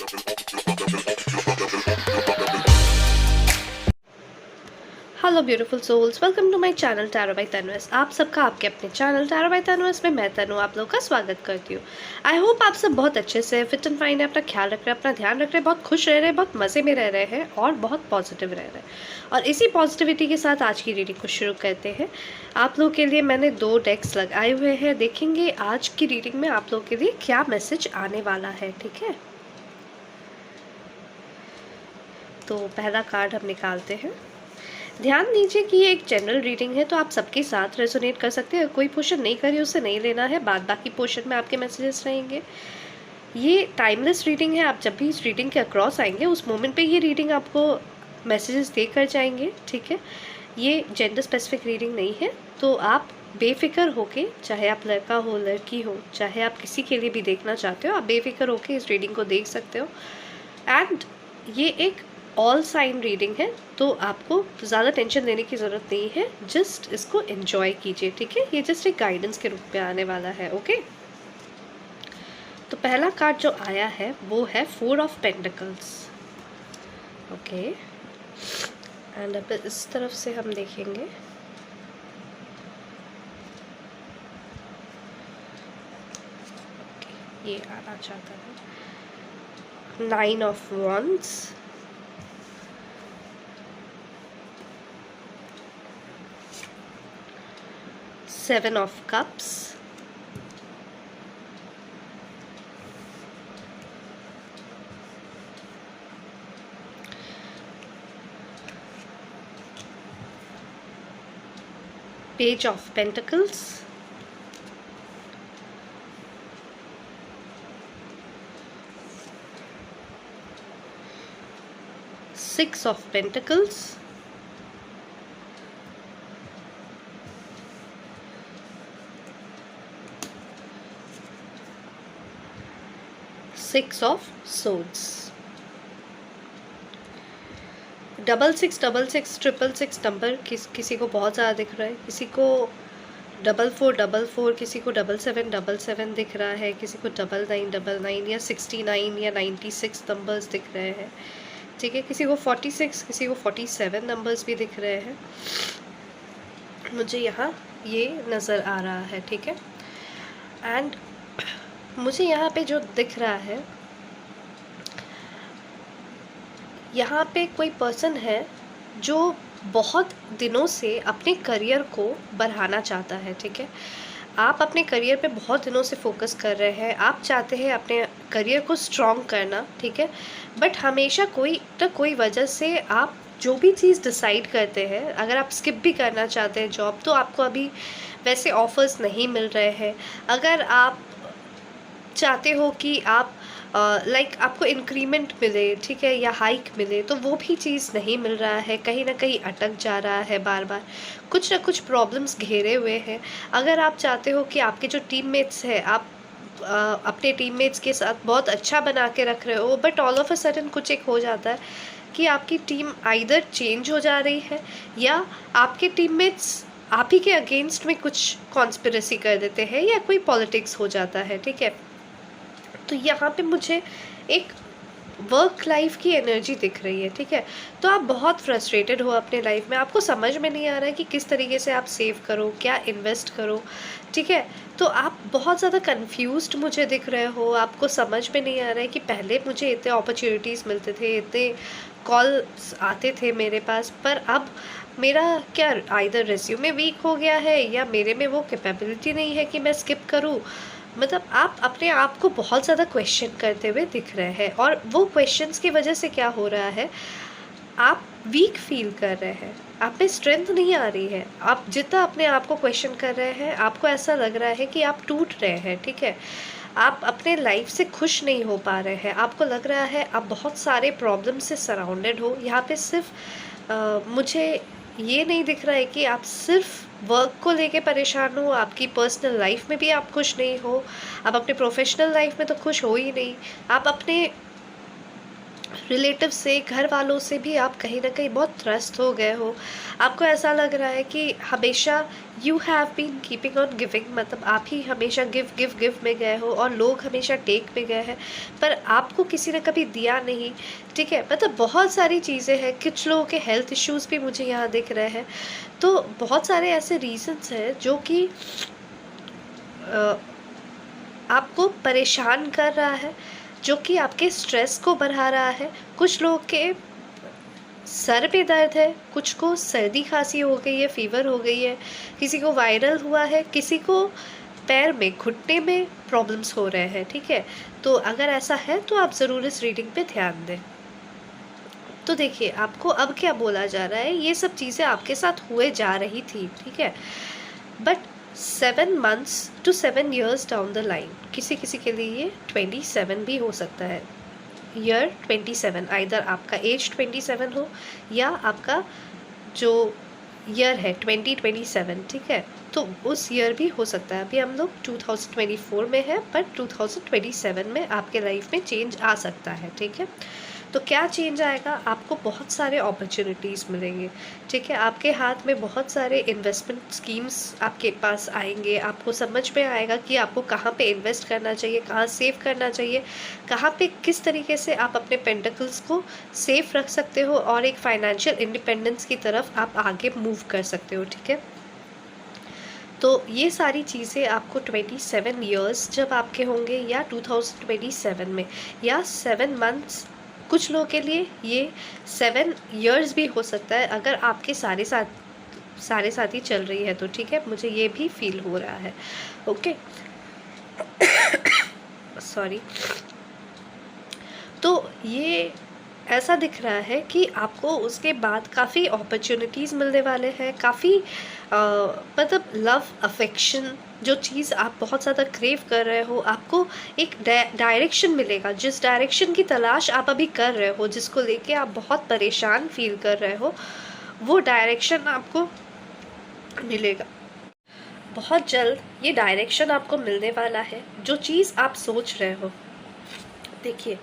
Hello beautiful souls, welcome to my channel tarot by Tanvas. आप सबका आपके अपने चैनल टैरो बाय तन्वस में मैं तनु आप लोग का स्वागत करती हूँ। आई होप आप सब बहुत अच्छे से फिट एंड फाइन है, अपना ख्याल रख रहे हैं, अपना ध्यान रख रहे हैं, बहुत खुश रह रहे हैं, बहुत मज़े में रह रहे हैं और बहुत पॉजिटिव रह रहे हैं। और इसी पॉजिटिविटी के साथ आज की रीडिंग को शुरू करते हैं। आप लोगों के लिए मैंने 2 डेक्स लगाए हुए हैं, देखेंगे आज की रीडिंग में आप लोगों के लिए क्या मैसेज आने वाला है। ठीक है, तो पहला कार्ड हम निकालते हैं। ध्यान दीजिए कि ये एक जनरल रीडिंग है, तो आप सबके साथ रेजोनेट कर सकते हैं। कोई पोर्शन नहीं करिए उसे नहीं लेना है, बाद बाकी पोर्शन में आपके मैसेजेस रहेंगे। ये टाइमलेस रीडिंग है, आप जब भी इस रीडिंग के अक्रॉस आएंगे उस मोमेंट पे ये रीडिंग आपको मैसेजेस दे कर जाएंगे। ठीक है, ये जेंडर स्पेसिफिक रीडिंग नहीं है, तो आप बेफिक्र होके, चाहे आप लड़का हो लड़की हो, चाहे आप किसी के लिए भी देखना चाहते हो, आप बेफिक्र होके इस रीडिंग को देख सकते हो। एंड ये एक ऑल साइन रीडिंग है, तो आपको ज़्यादा टेंशन लेने की ज़रूरत नहीं है, जस्ट इसको एंजॉय कीजिए। ठीक है, ये जस्ट एक गाइडेंस के रूप में आने वाला है। ओके, तो पहला कार्ड जो आया है वो है 4 ऑफ पेंटिकल्स। ओके, एंड अब इस तरफ से हम देखेंगे। ये आना चाहता है 9 of wands, 7 of cups, page of pentacles, 6 of pentacles, 6 of swords। 6666 666 number किसी को बहुत ज़्यादा दिख रहा है, किसी को 4444, किसी को 7777 दिख रहा है, किसी को 9999 या 69 या 96 नंबर्स दिख रहे हैं। ठीक है, किसी को 46, किसी को 47 नंबर्स भी दिख रहे हैं। मुझे यहाँ ये नज़र आ रहा है। ठीक है, एंड मुझे यहाँ पे जो दिख रहा है, यहाँ पे कोई पर्सन है जो बहुत दिनों से अपने करियर को बढ़ाना चाहता है। ठीक है, आप अपने करियर पे बहुत दिनों से फोकस कर रहे हैं, आप चाहते हैं अपने करियर को स्ट्रॉन्ग करना। ठीक है, बट हमेशा कोई ना कोई वजह से आप जो भी चीज़ डिसाइड करते हैं, अगर आप स्किप भी करना चाहते हैं जॉब, तो आपको अभी वैसे ऑफर्स नहीं मिल रहे हैं। अगर आप चाहते हो कि आप आपको इंक्रीमेंट मिले, ठीक है, या हाइक मिले, तो वो भी चीज़ नहीं मिल रहा है, कहीं ना कहीं अटक जा रहा है, बार बार कुछ ना कुछ प्रॉब्लम्स घेरे हुए हैं। अगर आप चाहते हो कि आपके जो टीममेट्स हैं, आप अपने टीममेट्स के साथ बहुत अच्छा बना के रख रहे हो, but all of a sudden कुछ एक हो जाता है कि आपकी टीम आइदर चेंज हो जा रही है या आपके टीममेट्स आप ही के अगेंस्ट में कुछ कॉन्स्पिरेसी कर देते हैं या कोई पॉलिटिक्स हो जाता है। ठीक है, तो यहाँ पे मुझे एक वर्क लाइफ की एनर्जी दिख रही है। ठीक है, तो आप बहुत फ्रस्ट्रेटेड हो अपने लाइफ में, आपको समझ में नहीं आ रहा है कि किस तरीके से आप सेव करो, क्या इन्वेस्ट करो। ठीक है, तो आप बहुत ज़्यादा कंफ्यूज्ड मुझे दिख रहे हो, आपको समझ में नहीं आ रहा है कि पहले मुझे इतने अपॉर्चुनिटीज़ मिलते थे, इतने कॉल्स आते थे मेरे पास, पर अब मेरा क्या आइदर रेज्यूमे वीक हो गया है या मेरे में वो कैपेबिलिटी नहीं है कि मैं स्किप करूँ। मतलब आप अपने आप को बहुत ज़्यादा क्वेश्चन करते हुए दिख रहे हैं, और वो क्वेश्चंस की वजह से क्या हो रहा है, आप वीक फील कर रहे हैं, आप में स्ट्रेंथ नहीं आ रही है। आप जितना अपने आप को क्वेश्चन कर रहे हैं, आपको ऐसा लग रहा है कि आप टूट रहे हैं। ठीक है, आप अपने लाइफ से खुश नहीं हो पा रहे हैं, आपको लग रहा है आप बहुत सारे प्रॉब्लम से सराउंडेड हो। यहाँ पे सिर्फ मुझे ये नहीं दिख रहा है कि आप सिर्फ वर्क को लेके परेशान हो, आपकी पर्सनल लाइफ में भी आप खुश नहीं हो, आप अपने प्रोफेशनल लाइफ में तो खुश हो ही नहीं, आप अपने रिलेटिव से, घर वालों से भी आप कहीं न कहीं बहुत त्रस्त हो गए हो। आपको ऐसा लग रहा है कि हमेशा you have been keeping on giving, मतलब आप ही हमेशा गिव, गिव, गिव में गए हो और लोग हमेशा टेक में गए हैं, पर आपको किसी ने कभी दिया नहीं, ठीक है? मतलब बहुत सारी चीज़ें हैं, कुछ लोगों के हेल्थ इश्यूज़ भी मुझे यहाँ दिख रहे हैं। तो बहुत सारे ऐसे रीज़न्स हैं जो कि अ, आपको परेशान कर रहा है, जो कि आपके स्ट्रेस को बढ़ा रहा है। कुछ लोगों के सर पे दर्द है, कुछ को सर्दी खांसी हो गई है, फीवर हो गई है, किसी को वायरल हुआ है, किसी को पैर में, घुटने में प्रॉब्लम्स हो रहे हैं, ठीक है? तो अगर ऐसा है तो आप ज़रूर इस रीडिंग पे ध्यान दें। तो देखिए, आपको अब क्या बोला जा रहा है, ये सब चीज़ें आपके साथ हुए जा रही थी, ठीक है? But 7 months to 7 years down the line, किसी-किसी के लिए ये 27 भी हो सकता है। ईयर 27, आइदर आपका एज 27 हो या आपका जो ईयर है 2027, ठीक है? तो उस ईयर भी हो सकता है। अभी हम लोग 2024 में हैं, पर 2027 में आपके लाइफ में चेंज आ सकता है, ठीक है? तो क्या चेंज आएगा? आपको बहुत सारे अपॉर्चुनिटीज़ मिलेंगे, ठीक है? आपके हाथ में बहुत सारे इन्वेस्टमेंट स्कीम्स आपके पास आएँगे, आपको समझ में आएगा कि आपको कहाँ पे इन्वेस्ट करना चाहिए, कहाँ सेव करना चाहिए, कहाँ पे किस तरीके से आप अपने पेंटिकल्स को सेफ रख सकते हो और एक फाइनेंशियल इंडिपेंडेंस की तरफ आप आगे मूव कर सकते हो, ठीक है? तो ये सारी चीज़ें आपको 27 इयर्स जब आपके होंगे, या 2027 में, या 7 मंथ्स, कुछ लोगों के लिए ये 7 इयर्स भी हो सकता है, अगर आपके सारे साथी चल रही है तो, ठीक है? मुझे ये भी फील हो रहा है। Okay, sorry. तो ये ऐसा दिख रहा है कि आपको उसके बाद काफ़ी अपॉर्चुनिटीज़ मिलने वाले हैं, काफ़ी मतलब लव, अफेक्शन, जो चीज़ आप बहुत ज़्यादा क्रेव कर रहे हो, आपको एक डायरेक्शन मिलेगा। जिस डायरेक्शन की तलाश आप अभी कर रहे हो, जिसको लेके आप बहुत परेशान फील कर रहे हो, वो डायरेक्शन आपको मिलेगा। बहुत जल्द ये डायरेक्शन आपको मिलने वाला है, जो चीज़ आप सोच रहे हो। देखिए,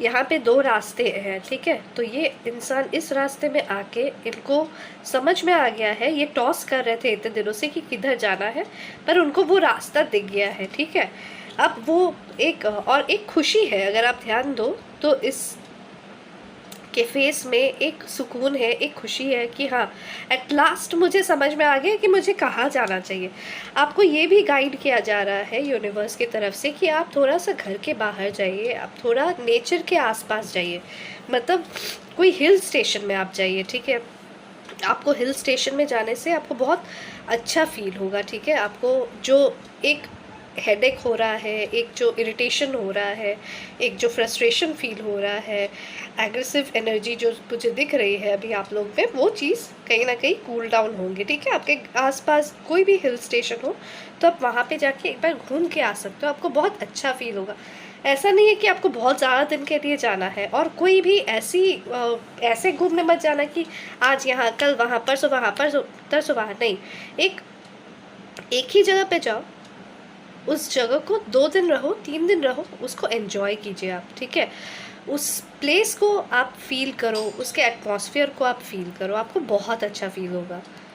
यहाँ पे 2 रास्ते हैं, ठीक है? तो ये इंसान इस रास्ते में आके इनको समझ में आ गया है, ये टॉस कर रहे थे इतने दिनों से कि किधर जाना है, पर उनको वो रास्ता दिख गया है, ठीक है? अब वो एक और एक खुशी है, अगर आप ध्यान दो तो इस के फेस में एक सुकून है, एक खुशी है कि हाँ, एट लास्ट मुझे समझ में आ गया कि मुझे कहाँ जाना चाहिए। आपको ये भी गाइड किया जा रहा है यूनिवर्स की तरफ से कि आप थोड़ा-सा घर के बाहर जाइए, आप थोड़ा नेचर के आस-पास जाइए। मतलब कोई हिल स्टेशन में आप जाइए, ठीक है? आपको हिल स्टेशन में जाने से आपको बहुत अच्छा फ़ील होगा, ठीक है? आपको जो एक हेडेक हो रहा है, एक जो इरिटेशन हो रहा है, एक जो फ्रस्ट्रेशन फ़ील हो रहा है, एग्रेसिव एनर्जी जो मुझे दिख रही है अभी आप लोग में, वो चीज़ कहीं न कहीं कूल डाउन होंगी, ठीक है? आपके आस-पास कोई भी हिल स्टेशन हो, तो आप वहाँ पे जाके एक बार घूम के आ सकते हो, आपको बहुत अच्छा फ़ील होगा। ऐसा नहीं है कि आपको बहुत ज़्यादा दिन के लिए जाना है, और कोई भी ऐसे घूमने मत जाना कि आज यहाँ, कल वहाँ, परसों तरसों वहाँ, नहीं। एक एक ही जगह पे जाओ, उस जगह को 2 दिन रहो, 3 दिन रहो, उसको एन्जॉय कीजिए आप, ठीक है? उस प्लेस को आप फ़ील करो, उसके एटमॉस्फेयर को आप फ़ील करो, आपको बहुत अच्छा फ़ील होगा।